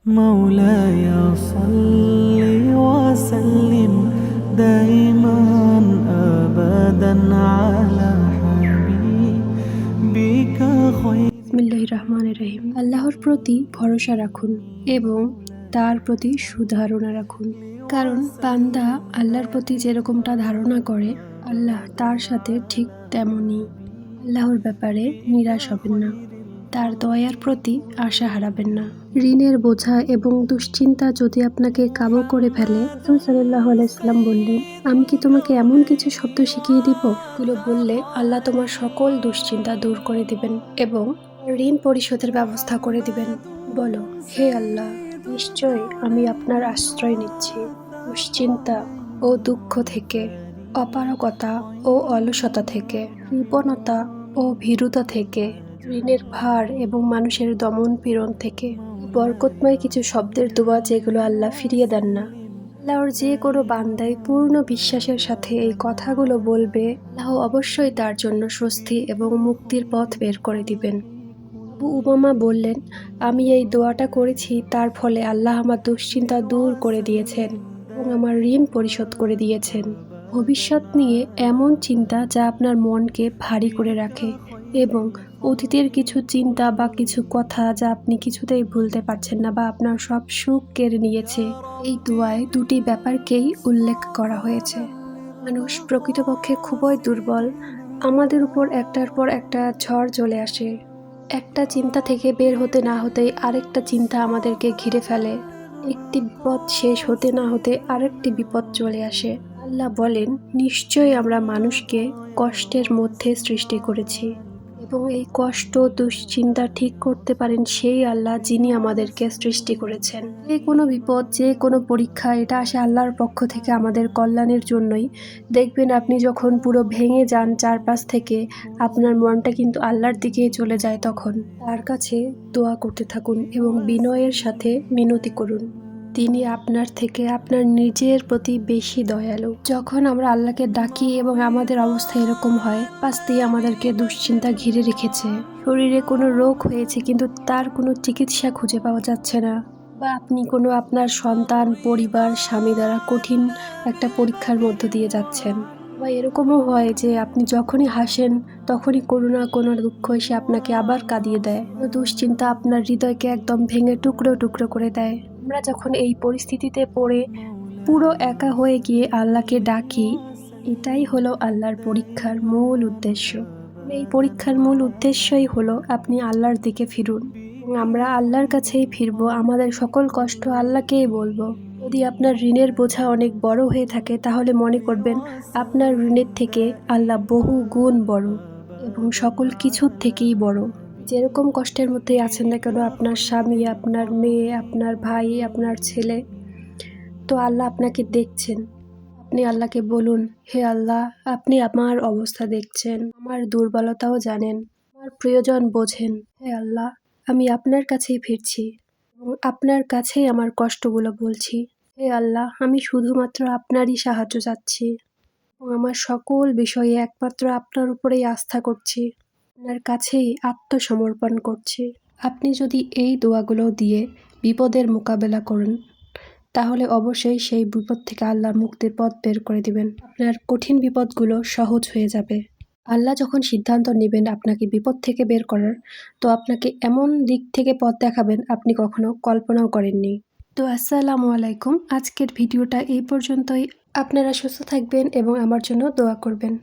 مولاي صل وسلم دائما أبدا على حبيبك خير বিসমিল্লাহির রহমানির রহিম। আল্লাহর প্রতি ভরসা রাখুন এবং তার প্রতি সুধারণা রাখুন, কারণ বান্দা আল্লাহর প্রতি যেরকমটা ধারণা করে আল্লাহ তার সাথে ঠিক তেমনই। আল্লাহর ব্যাপারে নিরাশ হবেন না, তার দয়ার প্রতি আশা হারাবেন না। ঋণের বোঝা এবং দুশ্চিন্তা যদি আপনাকে কাবু করে ফেলে, রাসূল সাল্লাল্লাহু আলাইহি সাল্লাম বললেন, আমি কি তোমাকে এমন কিছু শব্দ শিখিয়ে দিব গুলো বললে আল্লাহ তোমার সকল দুশ্চিন্তা দূর করে দিবেন এবং ঋণ পরিশোধের ব্যবস্থা করে দিবেন। বলো, হে আল্লাহ, নিশ্চয় আমি আপনার আশ্রয় নিচ্ছি দুশ্চিন্তা ও দুঃখ থেকে, অপারগতা ও অলসতা থেকে, কৃপণতা ও ভীরুতা থেকে, ঋণের ভার এবং মানুষের দমন পীড়ন থেকে। বরকতময় কিছু শব্দের দোয়া যেগুলো আল্লাহ ফিরিয়ে দেন না। আল্লাহর যে কোনো বান্দাই পূর্ণ বিশ্বাসের সাথে এই কথাগুলো বলবে, আল্লাহ অবশ্যই তার জন্য স্বস্তি এবং মুক্তির পথ বের করে দিবেন। আবু উমামা বললেন, আমি এই দোয়াটা করেছি, তার ফলে আল্লাহ আমার দুশ্চিন্তা দূর করে দিয়েছেন এবং আমার ঋণ পরিশোধ করে দিয়েছেন। ভবিষ্যৎ নিয়ে এমন চিন্তা যা আপনার মনকে ভারী করে রাখে এবং অতীতের কিছু চিন্তা বা কিছু কথা যা আপনি কিছুতেই ভুলতে পারছেন না বা আপনার সব সুখ কেড়ে নিয়েছে, এই দোয়ায় দুটি ব্যাপারকেই উল্লেখ করা হয়েছে। মানুষ প্রকৃতপক্ষে খুবই দুর্বল। আমাদের উপর একটার পর একটা ঝড় চলে আসে। একটা চিন্তা থেকে বের হতে না হতেই আরেকটা চিন্তা আমাদেরকে ঘিরে ফেলে। একটি বিপদ শেষ হতে না হতে আরেকটি বিপদ চলে আসে। আল্লাহ বলেন, নিশ্চয়ই আমরা মানুষকে কষ্টের মধ্যে সৃষ্টি করেছি এবং এই কষ্ট দুশ্চিন্তা ঠিক করতে পারেন সেই আল্লাহ যিনি আমাদেরকে সৃষ্টি করেছেন। যে কোনো বিপদ, যে কোনো পরীক্ষা, এটা আসে আল্লাহর পক্ষ থেকে আমাদের কল্যাণের জন্যই। দেখবেন আপনি যখন পুরো ভেঙে যান চারপাশ থেকে, আপনার মনটা কিন্তু আল্লাহর দিকেই চলে যায়। তখন তার কাছে দোয়া করতে থাকুন এবং বিনয়ের সাথে মিনতি করুন। তিনি আপনার থেকে আপনার নিজের প্রতি বেশি দয়ালু। যখন আমরা আল্লাহকে ডাকি এবং আমাদের অবস্থা এরকম হয়, পাশ দিয়ে আমাদেরকে দুশ্চিন্তা ঘিরে রেখেছে, শরীরে কোনো রোগ হয়েছে কিন্তু তার কোনো চিকিৎসা খুঁজে পাওয়া যাচ্ছে না, বা আপনি কোনো আপনার সন্তান, পরিবার, স্বামী দ্বারা কঠিন একটা পরীক্ষার মধ্য দিয়ে যাচ্ছেন, বা এরকমও হয় যে আপনি যখনই হাসেন তখনই কোনো না কোনো দুঃখ এসে আপনাকে আবার কাঁদিয়ে দেয়। দুশ্চিন্তা আপনার হৃদয়কে একদম ভেঙে টুকরো টুকরো করে দেয়। আমরা যখন এই পরিস্থিতিতে পড়ে পুরো একা হয়ে গিয়ে আল্লাহকে ডাকি, এটাই হলো আল্লাহর পরীক্ষার মূল উদ্দেশ্য। এই পরীক্ষার মূল উদ্দেশ্যই হলো আপনি আল্লাহর দিকে ফিরুন এবং আমরা আল্লাহর কাছেই ফিরবো। আমাদের সকল কষ্ট আল্লাহকেই বলবো। যদি আপনার ঋণের বোঝা অনেক বড় হয়ে থাকে, তাহলে মনে করবেন আপনার ঋণের থেকে আল্লাহ বহু গুণ বড় এবং সকল কিছুর থেকেই বড়। যেরকম কষ্টের মধ্যে আছেন না কেন, আপনার স্বামী, আপনার মেয়ে, আপনার ভাই, আপনার ছেলে, তো আল্লাহ আপনাকে দেখছেন। আপনি আল্লাহকে বলুন, হে আল্লাহ, আপনি আমার অবস্থা দেখছেন, আমার দুর্বলতাও জানেন, আমার প্রয়োজন বোঝেন। হে আল্লাহ, আমি আপনার কাছেই ফিরছি এবং আপনার কাছেই আমার কষ্টগুলো বলছি। হে আল্লাহ, আমি শুধুমাত্র আপনারই সাহায্য চাচ্ছি এবং আমার সকল বিষয়ে একমাত্র আপনার উপরেই আস্থা করছি, আপনার কাছেই আত্মসমর্পণ করছি। আপনি যদি এই দোয়াগুলো দিয়ে বিপদের মোকাবেলা করেন, তাহলে অবশ্যই সেই বিপদ থেকে আল্লাহ মুক্তির পথ বের করে দিবেন। আপনার কঠিন বিপদগুলো সহজ হয়ে যাবে। আল্লাহ যখন সিদ্ধান্ত নেবেন আপনাকে বিপদ থেকে বের করার, তো আপনাকে এমন দিক থেকে পথ দেখাবেন আপনি কখনো কল্পনাও করেননি। তো আসসালামু আলাইকুম। আজকের ভিডিওটা এই পর্যন্তই। আপনারা সুস্থ থাকবেন এবং আমার জন্য দোয়া করবেন।